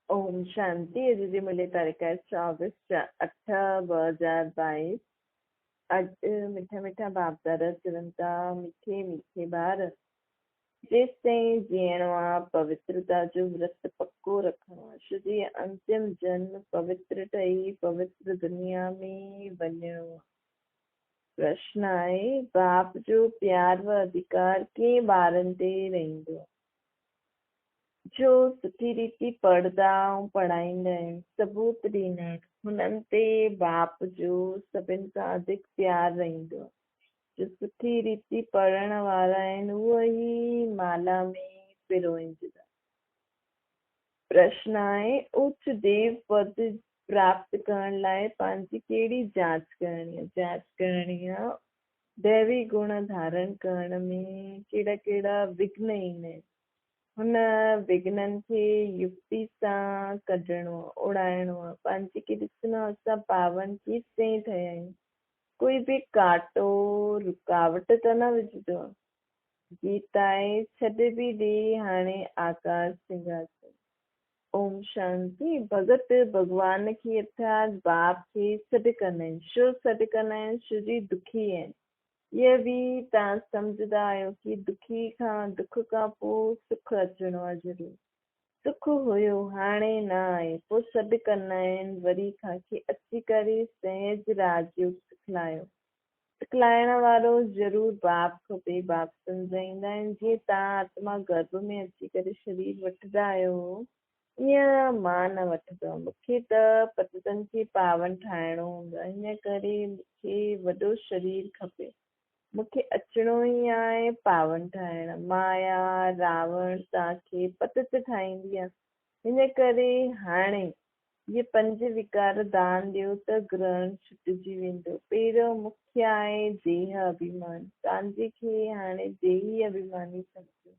ओम शांति। अॼु जी मिली तारीख़ है 24/8/2022। अॼु मिठा मिठा बाप दादा चवनि था मीठे मीठे ॿार जेसि ताईं जीअणो आहे पवित्रता जो विर्त पक्को रखणो आहे। शुद्धी अंतिम जन्म पवित्र ठही पवित्र दुनिया में वञणो आहे। प्रश्न आहे बाप जो प्यार व अधिकार कीअं ॿारनि ते रहंदो आहे। जो सुठी रीति पढ़ंदा ऐं पढ़ाईंदा आहिनि सबूत ॾींदा आहिनि हुननि ते बाप जो सभिनि खां वधीक प्यार रहंदो आहे। जो सुठी रीति पढ़ण वारा आहिनि उहे ई माला में पिरोईंदा। प्रश्न आहे उच्च देव पद प्राप्त करण लाइ पंहिंजी कहिड़ी जांच करणी आहे। जांच करणी आहे दैवी गुण धारण करण में कहिड़ा कहिड़ा विघ्न ईंदा आहिनि। हुन विघ्ननि खे युक्ति सां कढणो आहे उड़ाइणो आहे। पंहिंजे खे ॾिसणो आहे असां पावन केसि ताईं ठहिया आहियूं। कोई बि कांटो रुकावट त न विझंदो आहे। गीता आहे छॾ बि ॾे हाणे आकाश सिंघासन। ओम शांति। भगत भगवान खे अर्थात बाप खे सॾु कंदा आहिनि। छो सॾु कंदा आहिनि? छो जी दुखी आहिनि। इहा बि तव्हां सम्झंदा आहियो कि दुख खां पोइ सुख अचणो आहे। ज़रूरु सुख हुयो हाणे न आहे पोइ सॾु कंदा आहिनि वरी खां कि अची करे सहज राजयोग सिखलायो। सिखलाइण वारो ज़रूरु बाप खपे। बाप सम्झाईंदा आहिनि जीअं तव्हां आत्मा गर्भ में अची करे शरीर वठंदा आहियो ईअं मां न वठंदो। मूंखे त पतितनि खे पावन ठाहिणो हूंदो आहे। हिन करे मूंखे वॾो शरीर खपे। मूंखे अचिणो ई आहे पावन ठाहिण। माया रावण तव्हांखे पतित ठाहींदी आहे। हिन करे हाणे इहे 5 विकार दान ॾियो त ग्रहण छुटिजी वेंदो। पहिरियों मुख्य आहे देह अभिमान। तव्हांजे खे हाणे देही अभिमानी सम्झो।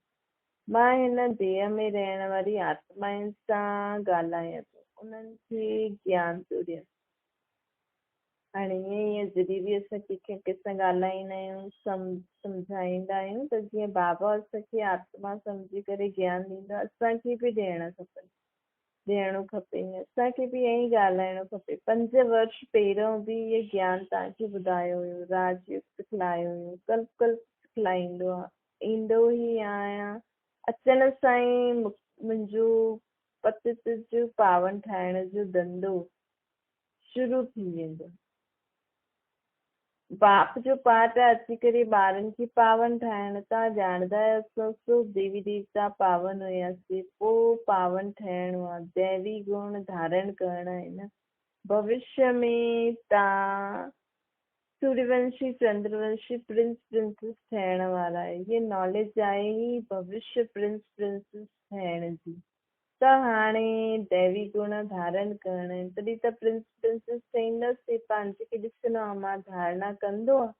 मां हिन देह में रहण वारी आत्माउनि सां ॻाल्हायां थो उन्हनि खे ज्ञान थो ॾियां। हाणे ईअं जॾहिं बि असां कंहिंखे सां ॻाल्हाईंदा आहियूं सम्झाईंदा आहियूं त जीअं बाबा असांखे आत्मा सम्झी करे ज्ञान ॾींदा असांखे बि ॾियणो खपे। असांखे बि ईअं ई ॻाल्हाइणो खपे। 5 वर्ष पहिरियों बि इहे ज्ञान तव्हांखे ॿुधायो हुयो। राजयोग सिखलायो हुयो। कल्प सिखलाईंदो आहे ईंदो ई आहियां। अचण सां ई मुंहिंजो पतित जो पावन ठाहिण जो धंधो शुरू थी वेंदो। बाप जो पाठ अची करे ॿारनि खे पावन ठाहिण। तव्हां ॼाणंदा आहियो सो देवी देवता पावन हुयासीं पोइ पावन ठहिणो आहे। दैवी गुण धारण करणा आहिनि। भविष्य में तव्हां सूर्यवंशी चंद्रवंशी प्रिंस प्रिंसेस ठहिण वारा आहे। इहे नॉलेज आहे ई भविष्य प्रिंस प्रिंसेस ठहिण जी। त हाणे दैवी गुण धारण करणा आहिनि तॾहिं त प्रिंस प्रिंसेस ठहींदसि। पंहिंजे खे ॾिसणो आहे मां धारणा कंदो आहे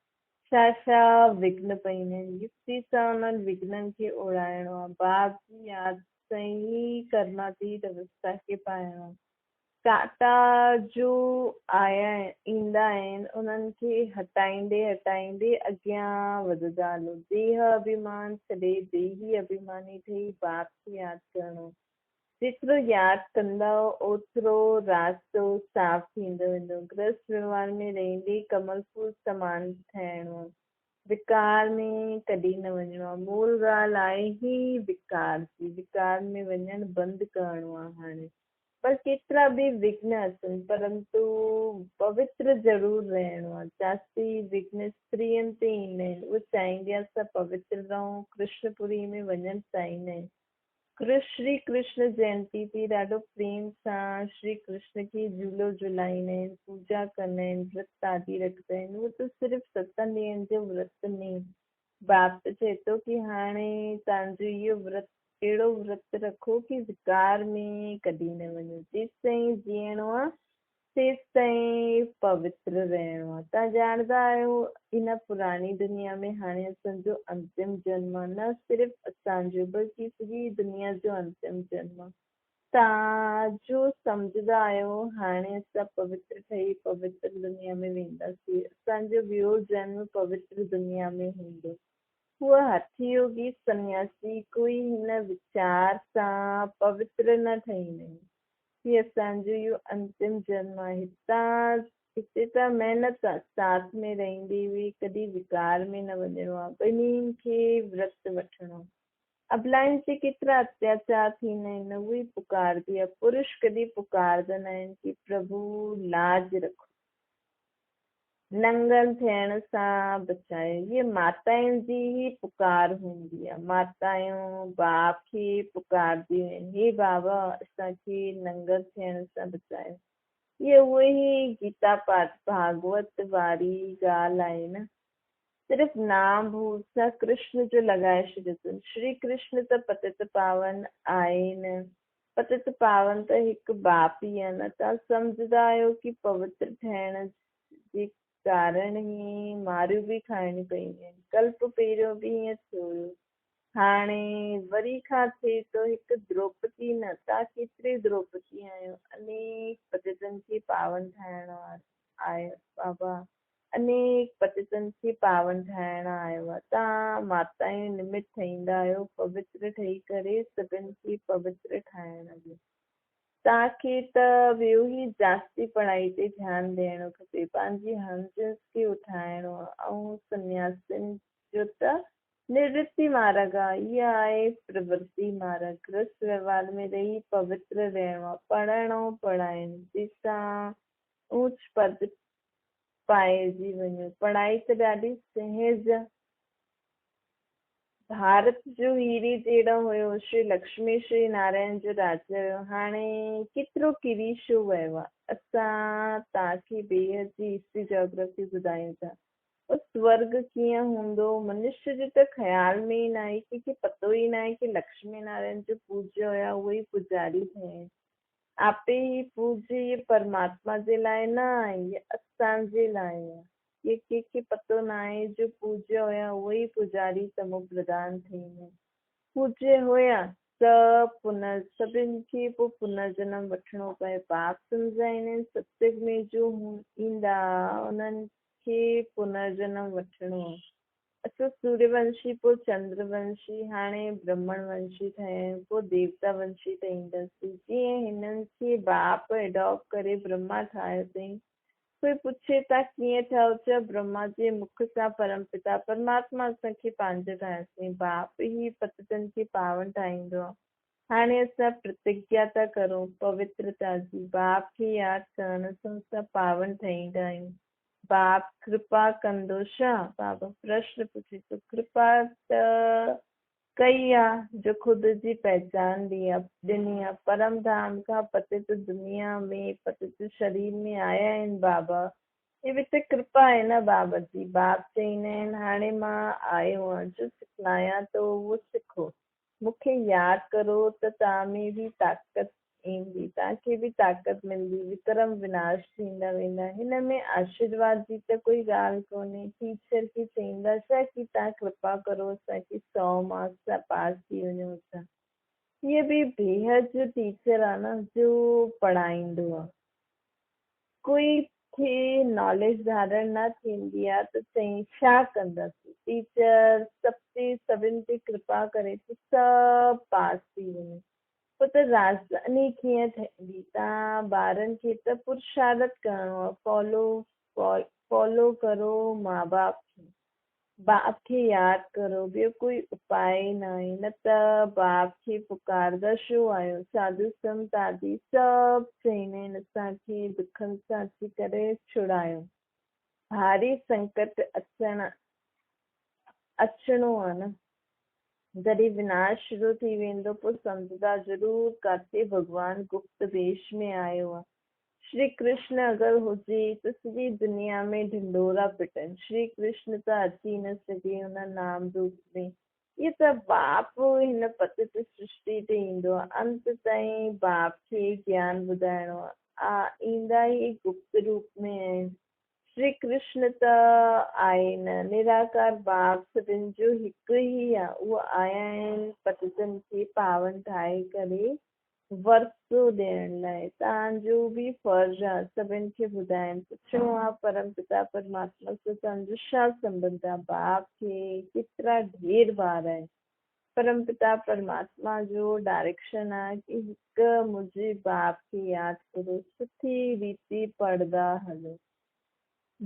छा छा विघ्न पईंदा आहिनि। युक्ति सां उन्हनि विघ्ननि खे उड़ाइणो आहे। बाप जी यादि सां ई कर्मातीत अवस्था खे पाइणो आहे। कांटा जो ईंदा आहिनि उन्हनि खे हटाईंदे हटाईंदे अॻियां वधंदा हलो। देह अभिमान छॾे देही अभिमानी ठही बाप खे यादि करणो। जेतिरो यादि कंदा ओतिरो रास्तो साफ़ थींदो वेंदो। गृहस्थ व्यवहार में रहंदे कमल फूल समान ठहिणो आहे। विकार में कॾहिं न वञिणो आहे। मूल ॻाल्हि आहे ई विकार जी। विकार में वञणु बंदि करणो आहे हाणे। पर केतिरा बि विघ्न अचनि परंतु पवित्र ज़रूरु रहणो आहे। जास्ती विघ्न स्त्रियुनि ते ईंदा आहिनि। उहे चाहींदी आहे असां पवित्र रहूं कृष्णपुरी में वञणु चाहींदा आहिनि। श्री कृष्ण जयंती ते ॾाढो प्रेम सां श्री कृष्ण खे झूलो झुलाईंदा आहिनि पूजा कंदा आहिनि व्रत आदि रखंदा आहिनि। उहो त सिर्फ़ु 7 ॾींहंनि जो व्रत में बाप चए थो कि हाणे तव्हांजो इहो व्रत अहिड़ो व्रत रखो कि विकार में कॾहिं न वञो। जेसि ताईं जीअणो आहे तेसि ताईं पवित्र रहणो आहे। तव्हां ॼाणंदा आहियो इन पुराणी दुनिया में हाणे असांजो अंतिम जन्म आहे। न सिर्फ़ु असांजो बल्कि सॼी दुनिया जो अंतिम जन्म आहे। तव्हां जो सम्झंदा आहियो हाणे असां पवित्र ठही पवित्र दुनिया में वेंदासीं। असांजो ॿियो जन्म पवित्र दुनिया में हूंदो। उहा हठी योगी सन्यासी कोई हिन वीचार सां पवित्र न ठहींदा आहिनि। ही असांजो इहो अंतिम जन्म आहे। तव्हां हिते त महिनत साथ में रहंदी हुई, कॾहिं विकार में न वञिणो आहे, ॿिन्हिनि खे व्रत वठिणो। अबलाइन ते केतिरा अत्याचार थींदा आहिनि, उहे पुकारदी आहे। पुरुष कॾहिं पुकारदा न आहिनि कि प्रभु लाज रखो, नंगन थियण सां बचाए। ये माताउनि जी ही पुकार हूंदी आहे। माताऊं बाप खे पुकारदियूं आहिनि, हे बाबा असांखे नंगन थियण सां बचायो। ये उहे ई गीता पाठ भागवत वारी ॻाल्हि आहे न। सिर्फ़ु नाम भूल सां कृष्ण जो लॻाए छॾियो अथनि। श्री कृष्ण त पतित पावन आहे न, पतित पावन त हिकु बाप ई आहे न। तव्हां सम्झंदा आहियो कि पवित्र ठहिण जे कारण ई मारियूं बि खाइणियूं पयूं आहिनि। कल्प पहिरियों बि हीअं थियो हुयो, हाणे वरी खां थिए थो। हिकु द्रौपदी न, तव्हां केतिरी द्रौपदी आहियो। अनेक पतितनि खे पावन ठाहिण आहे बाबा, अनेक पतितनि खे पावन ठाहिण आयो आहे। तव्हां माताऊं निमित ठहींदा आहियो, पवित्र ठही करे सभिनि खे पवित्र ठाहिण जो। तव्हांखे त ॿियो ई जास्ती पढ़ाई ते ध्यानु ॾियणो खपे, पंहिंजी हमजस खे उठाइणो आहे। ऐं सन्यासिन जो त निवृत्ति मार्ग आहे, इहा आहे प्रवृत्ति मार्ग। गृहस्थ व्यवहार में रही पवित्र रहणो आहे, पढ़णो पढ़ाइणो, जंहिंसां ऊच पद पाइजी वञो। पढ़ाई त ॾाढी सहज। भारत जो हीरे जहिड़ो हुयो, श्री लक्ष्मी श्री नारायण जो राज्य हुयो, हाणे केतिरो किरी छो वियो आहे। असां तव्हांखे बेहद जी हिस्ट्री जोग्राफी ॿुधायूं था। स्वर्ग कीअं हूंदो, मनुष्य जो त ख़्याल में ई न आहे, कंहिंखे पतो ई न आहे कि लक्ष्मी नारायण जो पूज्य हुया, उहे ई पुजारी थिया। आपे ही पूज्य, ये परमात्मा जे लाइ न आहे, ये असांजे लाइ आहे। ये कंहिंखे पतो न आहे, जो पूज्य हुया उहे ई पुजारी तमो प्रधान थींदा। पूज्य हुया त सभिनि खे पोइ पुनर्जन्म वठिणो पए। बाप सम्झाईंदा आहिनि सत्संग में जो ईंदा उन्हनि खे पुनर्जन्म वठिणो आहे। असां सूर्यवंशी, पोइ चंद्रवंशी, हाणे ब्रह्मण वंशी ठहिया, पोइ देवता वंशी ठहींदासीं। जीअं हिननि खे बाप एडॉप्ट करे ब्रह्मा ठाहियो अथई। कोई पुछे था कीअं ठहियो, चयो ब्रह्मा जे मुख सां परमपिता परमात्मा असांखे पंहिंजो ठाहियोसीं। बाप ई पतितनि खे पावन ठाहींदो आहे। हाणे असां प्रतिज्ञा था करूं पवित्रता जी, बाप खे यादि करण सां असां पावन ठहींदा आहियूं। बाप कृपा कंदो छा? बाबा प्रश्न पुछे थो। कृपा त कई आहे, जो ख़ुदि जी पहचान ॾिनी आहे। परम धाम खां पतित दुनिया में पतित शरीर में आया आहिनि बाबा। हे बि त कृपा आहे न बाबा जी। बाप चईंदा आहिनि हाणे मां आयो आहियां, जो सिखलायां थो उहो सिखो, मूंखे यादि करो त तव्हां में बि ताक़त ईंदी, तव्हांखे बि ताक़त मिलंदी, विक्रम विनाश थींदा वेंदा। हिन में आशीर्वाद जी त कोई ॻाल्हि कोन्हे। टीचर खे चईंदा छा कि तव्हां कृपा करो असांखे 100 मार्क्स सां पास थी वञूं था। हीअ बि बेहद जो टीचर आहे न, जो पढ़ाईंदो आहे। कोई खे नॉलेज धारण न थींदी आहे त चई छा कंदासीं। टीचर सभिनि ते कृपा करे त सभु पास थी वञे। पोइ त राजधानी कीअं ठहंदी? तव्हां ॿारनि खे त पुरुषार्थ करिणो आहे। फॉलो करो माउ बाप खे, बाप खे यादि करो, ॿियो कोई उपाय न आहे। न त बाप खे पुकारंदा छो आहियो? साधू संत आदि सभु चईंदा आहिनि असांखे दुखनि सां अची करे छुड़ायो। भारी संकट अचिणो आहे न, जॾहिं विनाश शुरू थी वेंदो पोइ सम्झदा ज़रूर काथे भॻवानु गुप्त वेश में आयो आहे। श्री कृष्ण अगरि हुजे त सॼी दुनिया में ढिंडोरा पिटनि। श्री कृष्ण त अची न सघे हुन नाम रूप में। इहे त बाप हिन पतित सृष्टि ते ईंदो आहे। अंत ताईं बाप खे ज्ञान ॿुधाइणो आहे। ईंदा ई गुप्त रूप में आहिनि। श्री कृष्ण त आहे न, निराकार बाप सभिनि जो हिकु ई आहे। उहो आया आहिनि पतितनि खे पावन ठाहे करे वरतो ॾियण लाइ। तव्हांजो बि फर्ज़ु आहे सभिनि खे ॿुधाइनि, पुछिणो आहे परम पिता परमात्मा सां तव्हांजो छा संबंध आहे। बाप खे केतिरा ढेर ॿार आहिनि, परमपिता परमात्मा जो डायरेक्शन आहे कि हिकु मुंहिंजे बाप खे यादि करो, सुठी रीति पढ़ंदा हलो।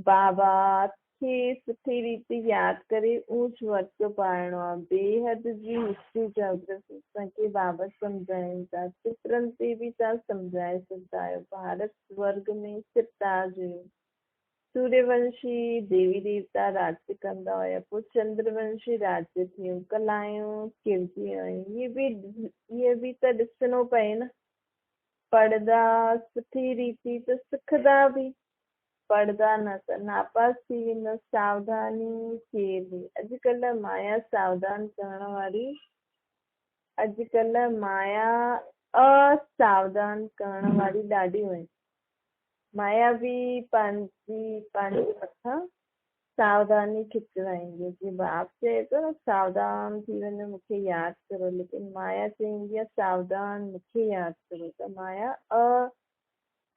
बाबा खे सुठी रीति यादि करे ऊच वर्क पाइणो आहे। बेहद जी हिस्ट्री जोग्राफी असांखे बाबा सम्झाइनि था, चित्रनि ते बि तव्हां सम्झाए सघंदा आहियो। भारत स्वर्ग में सिरताज हुयो, सूर्यवंशी देवी देवता राज्य कंदा हुया, पोइ चंद्रवंशी राज्य थियो, कलायूं किरजी आयूं। इहे बि त ॾिसणो पए न। पढ़दा सुठी रीति त सिखंदा बि, पढ़दा न त नापास थी वेंदा। सावधानी केरु? अॼुकल्ह माया सावधान करण वारी, अॼुकल्ह माया असावधान करण वारी ॾाढियूं आहिनि। माया बि पंहिंजे मथां सावधानी खिचवाईंदी। जीअं बाप चए थो न सावधान थी वञो, मूंखे यादि करो, लेकिन माया चवंदी आहे सावधान मूंखे यादि करो। त माया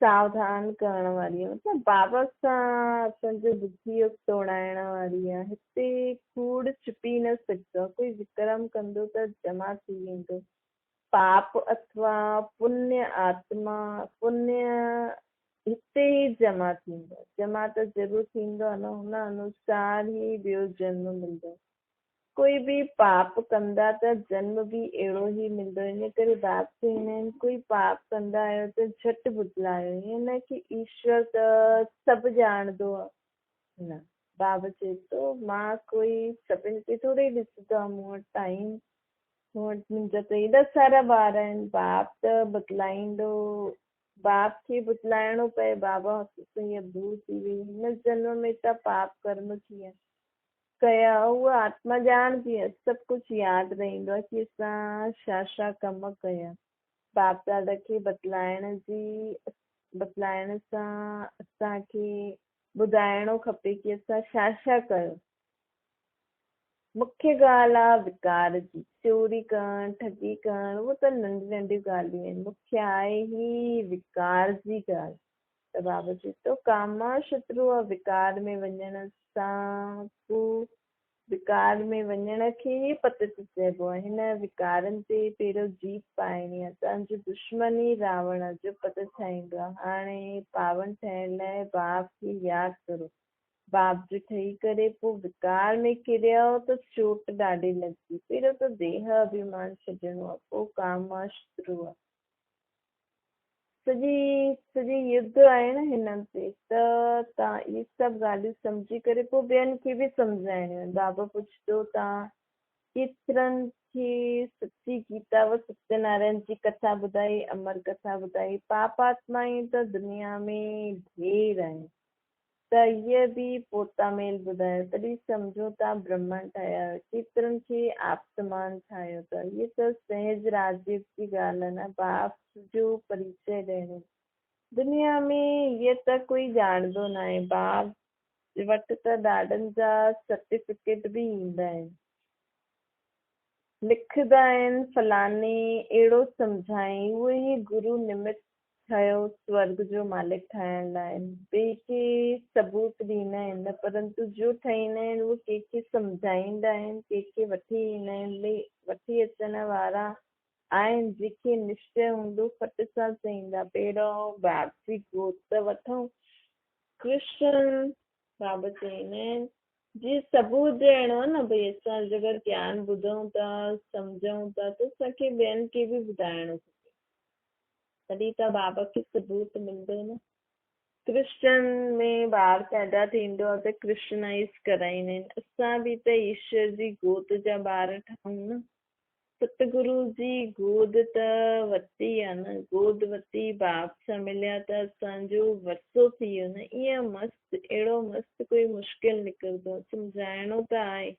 सावधान करण वारी आहे, मतिलबु बाबा सां असांजो बुद्धि योग तोड़ाइण वारी आहे। हिते कूड़ छुपी न सघंदो, कोई विक्रम कंदो त जमा थी वेंदो। पाप अथवा पुण्य आत्मा, पुण्य हिते ई जमा थींदो, जमा त ज़रूरु थींदो आहे न, हुन अनुसार ई ॿियो जन्म मिलंदो। कोई बि पाप कंदा त जन्म बि अहिड़ो ई मिलंदो। इन करे बाप चवंदा आहिनि कोई पाप कंदा आहियो त झटि बुतलायो। ईअं न की ईश्वर त सभु ॼाणंदो आहे, न। बाबा चए थो मां कोई सभिनि खे थोरी ॾिसंदो आहे, मूं वटि टाइम, मूं वटि मुंहिंजा त एॾा सारा ॿार आहिनि। बाप त बतलाईंदो, बाप खे बुतलाइणो पए। बाबा हीअ भूल थी वई, हिन जन्म में त पाप कर्म कीअं कया, उहा आत्मा ॼाणदी आहे। सभु कुझु यादि रहंदो आहे की असां छा छा कम कया। बाप दादा खे बतलाइण सां असांखे ॿुधाइणो खपे की असां छा छा कयो। मुख्य ॻाल्हि आहे विकार जी, चोरी करणु, ठगी करणु, उहो त नंढियूं नंढियूं ॻाल्हियूं आहिनि। मुख्य आहे ई विकार जी ॻाल्हि। त बाबा चए थो कामा शत्रु आहे, विकार में वञण सां पोइ विकार में वञण खे ई पतित चइबो आहे। हिन विकारनि ते पहिरियों जीत पाइणी आहे। तव्हांजो दुश्मन ई रावण जो पत ठाहींदो आहे। हाणे पावन ठहिण लाइ बाप खे यादि करो। बाप जो ठही करे पोइ विकार में किरियो त चोट ॾाढी लॻंदी। पहिरियों त देह अभिमान छॾिणो आहे, पोइ कामा शत्रु आहे। सॼी युद्ध आहे न हिननि ते। त तव्हां इहे सभु ॻाल्हियूं सम्झी करे पोइ ॿियनि खे बि सम्झाइणियूं आहिनि। बाबा पुछंदो तव्हां केतिरनि खे सची गीता व सत्यनारायण जी कथा ॿुधाई, अमर कथा ॿुधाई। पाप आत्मायूं त दुनिया में ढेर आहिनि, त इहे बि पोता मेल ॿुधायो, तॾहिं सम्झो तव्हां ब्रह्मन ठाहिया आहियो। केतिरनि खे आप्तमान ठाहियो अथव। इहे त सहज राजयोग जी ॻाल्हि आहे न। बाप जो परिचय ॾियणो। दुनिया में इहे त कोई ॼाणंदो न आहे। बाप वटि त ॾाढनि जा सर्टिफिकेट बि ईंदा आहिनि, लिखंदा आहिनि फलाने अहिड़ो सम्झाई, उहो ई गुरु निमित ठहियो स्वर्ग जो मालिक ठाहिण लाइ। ॿिए खे सबूत ॾींदा आहिनि, परंतु जो ठाहींदा आहिनि उहो कंहिंखे सम्झाईंदा आहिनि, कंहिंखे वठी ईंदा आहिनि। वठी अचण वारा आहिनि जंहिंखे निश्चय हूंदो फट सां चईंदा पहिरियों बाप जी गोद त वठूं। कृष्ण बाबा चवंदा आहिनि जी सबूत ॾियणो आहे न, भई असां अगरि ज्ञान ॿुधूं था, सम्झूं था, त असांखे ॿियनि खे बि ॿुधाइणो खपे, तॾहिं त बाबा खे सबूत मिलंदो न। कृष्ण में ॿार पैदा थींदो आहे त कृष्णाइज़ कराईंदा आहिनि। असां बि त ईश्वर जी गोद जा ॿार ठहूं न। सतगुरु जी गोद त वरिती आहे न, गोद वरिती, बाप सां मिलिया त असांजो वरसो थी वियो न। ईअं मस्तु, अहिड़ो मस्तु कोई मुश्किल निकिरंदो, सम्झाइणो त आहे।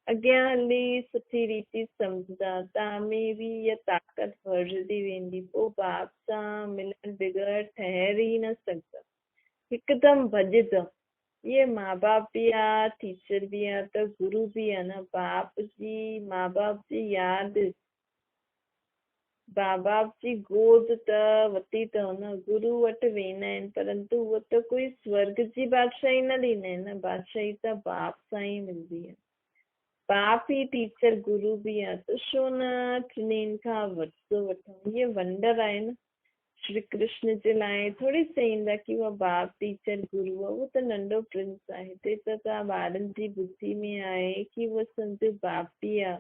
अॻियां हली सुठी रीति सम्झंदा, तव्हां में बि इहा ताक़त वधंदी वेंदी। पोइ बाप सां मिलण बग़ैर ठहर ई न सघंदा, हिकदमि भॼंदो। ये माँ बाप भी आहे, टीचर भी आहे, त गुरु भी आहे न। बाप जी, माँ बाप जी यादि, माँ बाप जी गोद त वरिती अथव न। गुरु वटि वेंदा आहिनि, परंतु उहो त कोई स्वर्ग जी बादशाही न ॾींदा आहिनि न। बादशाही त बाप सां ई मिलंदी आहे। बाप ही टीचर गुरु बि आहे त छो न टिन्हिनि खां वरितो वठूं। ये वंडर आहे न श्री कृष्ण जे लाइ थोरी चईंदा की उहा बाप टीचर गुरु आहे, उहो त नंढो प्रिंस आहे। हिते त तव्हां ॿारनि जी ॿुधी में आहे की उहो सम्झो बाप बि आहे,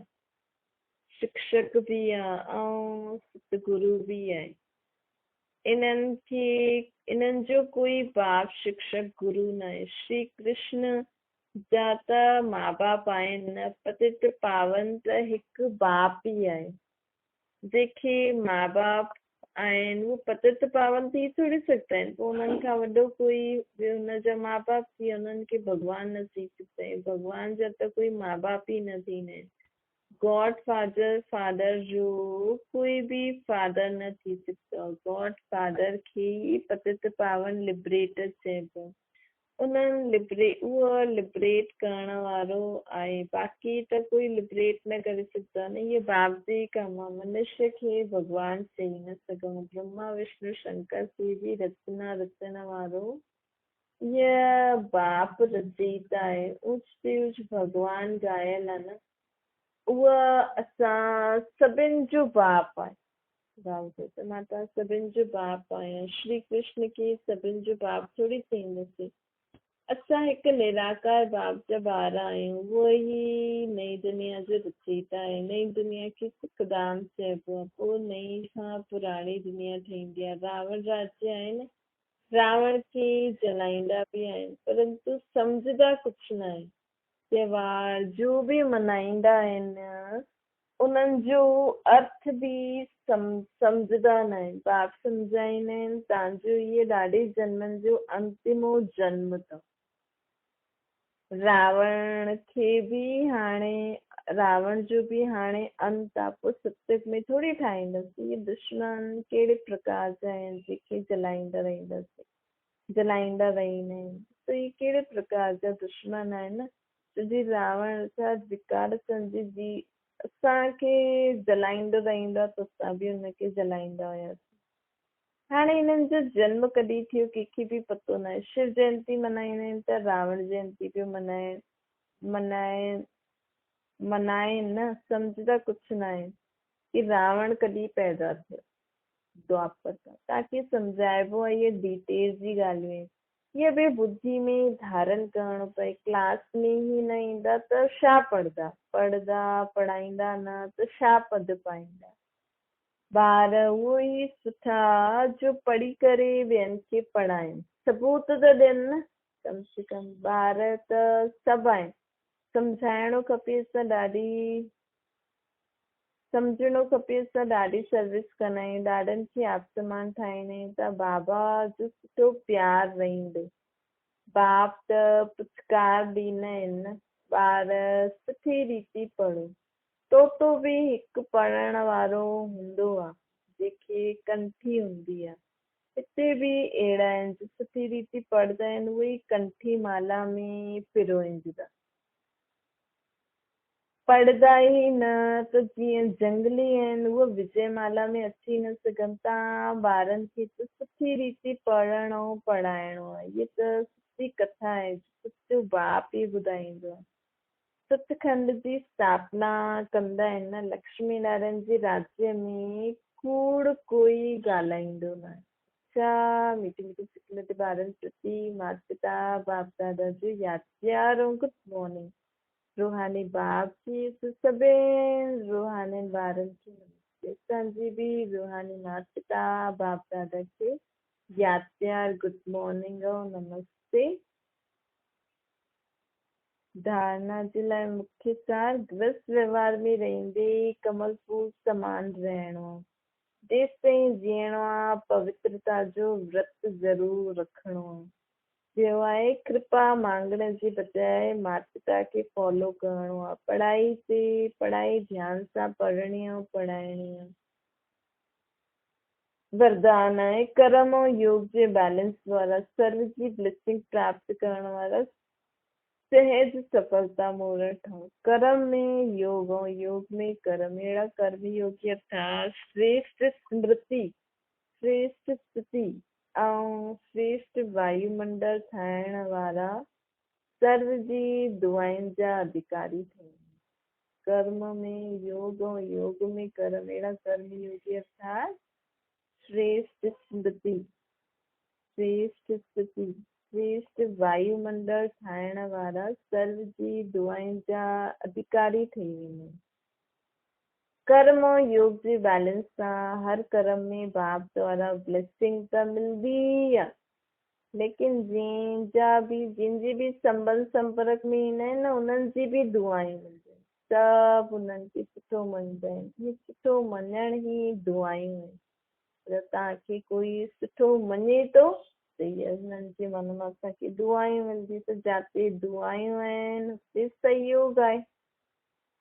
शिक्षक बि आहे ऐं सतगुरु बि आहे। इन्हनि जो कोई बाप शिक्षक गुरु न आहे। श्री कृष्ण जा त माउ बाप आहिनि न, पतित पावन त हिकु बाप ई आहे। जेके माउ बाप आहिनि उहे पतित पावन थी थोरी सघंदा आहिनि, पोइ उन्हनि खां वॾो कोई हुनजा माउ बाप थी उन्हनि खे भॻवान न थी सघंदा आहिनि। भॻवान जा त कोई माउ बाप ई न थींदा आहिनि। गॉड फादर जो कोई बि फादर न थी सघंदो। गॉड फादर खे ई पतित पावन लिबरेटर चइबो। उहो लिबरेट करण वारो आहे, बाक़ी त कोई लिबरेट न करे सघंदो न। इहे बाप जे ई कमु आहे। मनुष्य खे भॻवान चई न सघूं। ब्रह्मा विष्णु शंकर खे बि रचना रचण वारो इहा बाप रचयिता आहे। ऊच ते ऊच भॻवान ॻायल आहे न, उहा असां सभिनि जो बाप आहे। त मां त सभिनि जो बाप आहियां। श्री कृष्ण खे सभिनि जो बाप थोरी चईंदासीं। असां हिकु निराकार बाप जा ॿार आहियूं। उहो ई नई दुनिया जो रचयिता आहे। नई दुनिया खे सुखधाम चइबो आहे। पोइ नई खां पुराणी दुनिया ठहींदी आहे। रावण राज्य आहे न, रावण खे जलाईंदा बि आहिनि परंतु सम्झंदा कुझु न आहे। त्योहार जो बि मल्हाईंदा आहिनि उन्हनि जो अर्थ बि सम्झंदा न आहिनि। बाप सम्झाईंदा आहिनि तव्हांजो इहे ॾाढे जन्मनि जो अंतिमो जन्म अथव। रावण जो बि हाणे अंत आहे। पोइ सतयुग में थोरी ठाहींदसि। इहे दुश्मन कहिड़े प्रकार जा आहिनि जेके जलाईंदा रहंदा रहंदा आहिनि। त इहे कहिड़े प्रकार जा दुश्मन आहिनि न। तुंहिंजी रावण सां विकार सम्झी असांखे जलाईंदो रहंदो आहे त असां बि हुनखे जलाईंदा हुआसीं। हाणे हिननि जो जन्म कॾहिं थियो कंहिंखे बि पतो न आहे। शिव जयंती मल्हाईंदा आहिनि त रावण जयंती पियो मल्हाइनि न। सम्झंदा कुझु न आहे की रावण कॾहिं पैदा थियो। द्वापर खां तव्हांखे सम्झाइबो आहे। इहे डिटेल जी ॻाल्हियूं आहिनि। इहे बि ॿुधी में धारण करणो पए। क्लास में ई न ईंदा त छा पढ़ाईंदा न त छा पद पाईंदा। ॿार उहो ई सुठा जो पढ़ी करे ॿियनि खे पढ़ाइनि, सबूत त ॾियनि न। कम से कम ॿार त सभु आहिनि। सम्झाइणो खपे सम्झणो खपे। असां ॾाढी सर्विस कंदा आहियूं। ॾाढनि खे आप्तमान ठाहींदा आहियूं त बाबा जो सुठो प्यार रहंदो। बाप त पुचकार ॾींदा आहिनि न। ॿार सुठी रीति पढ़ो। तोतो बि हिकु पढ़ण वारो हूंदो आहे जेके कंठी हूंदी आहे। हिते बि अहिड़ा आहिनि जो सुठी रीति पढ़ंदा आहिनि। उहे ई कंठी माला में पिरोईंदा। पढ़ंदा ई न त जीअं जंगली आहिनि उहे विजय माला में अची न सघनि। तव्हां ॿारनि खे त सुठी रीति पढ़णो पढ़ाइणो आहे। इहा त सुठी कथा आहे। सचो बाप ई ॿुधाईंदो आहे। सतखंड जी स्थापना कंदा आहिनि न। लक्ष्मी नारायण जे राज्य में कूड़ कोई ॻाल्हाईंदो न आहे। छा मीठी मीठी सिकलत ॿारनि प्रति माता पिता बाप दादा जो यादि प्यार ऐं गुड मॉर्निंग। रूहानी बाप जी सभिनि रूहानी ॿारनि खे नमस्ते। असांजी बि रूहानी माता पिता बाप दादा खे यादि प्यार गुड मॉर्निंग ऐं नमस्ते। धारणा जे लाइ मुख्य सार गृहस्थ व्यवहार में रहंदे कमल फूल समान रहणो आहे। जेसि ताईं जीअणो आहे पवित्रता जो व्रत ज़रूरु रखिणो आहे। ॿियो आहे कृपा मांगण जे बजाए माता पिता खे फॉलो करिणो आहे। पढ़ाई ध्यान सां पढ़णी ऐं पढ़ाइणी आहे। वरदान आहे कर्म ऐं योग जे बैलेंस वारा सर्व जी ब्लेसिंग प्राप्त करण वारा सहज सफलता मूल ठहूं। कर्म में योग ऐं योग में कर्म। अहिड़ा कर्म योगी अर्थात श्रेष्ठ स्मृति श्रेष्ठ स्थिति ऐं श्रेष्ठ वायुमंडल ठाहिण वारा सर्व जी दुआनि जा अधिकारी थियनि। कर्म में योग और योग में कर्म, अहिड़ा कर्म योगी अर्थात श्रेष्ठ स्मृति, श्रेष्ठ स्थिति, श्रेष्ठ वायुमंडल ठाहिण वारा सर्व जी दुआनि जा अधिकारी थी वेंदा। कर्म और योग जे बैलेंस सां हर कर्म में बाप द्वारा ब्लेसिंग त मिलंदी आहे, लेकिन जिनजी बि संबंध संपर्क में ईंदा आहिनि न, उन्हनि जी बि दुआयूं मिलंदियूं आहिनि। सभु उन्हनि खे सुठो मञंदा आहिनि। हीअ सुठो मञण ई दुआयूं आहिनि। अगरि तव्हांखे कोई सुठो मञे थो त इहे उन्हनि जे मन मां असांखे दुआयूं मिलंदियूं। त जिते दुआयूं आहिनि उते सहयोग आहे,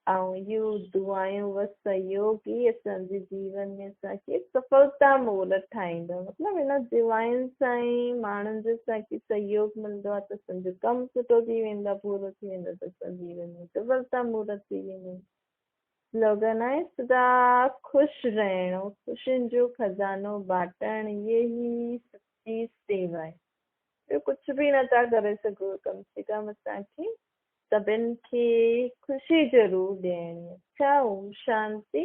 ऐं इहो दुआयूं व सहयोग ई असांजे जीवन में असांखे सफलता मोड़ ठाहींदो। मतिलबु हिन दुआयुनि सां ई माण्हुनि जो असांखे सहयोग मिलंदो आहे त असांजो कमु सुठो थी वेंदो आहे, पूरो थी वेंदो आहे, त असां जीवन में सफलता मोड़ थी वेंदी। स्लोगन आहे सदा ख़ुशि रहणो, ख़ुशियुनि जो खज़ानो बाटण, इहे ई सच्ची सेवा आहे। ॿियो कुझु बि नथा करे सघो, कम से कम असांखे सभिनि खे ख़ुशी ज़रूरु ॾियणी आहे। अच्छा, ओम शांति।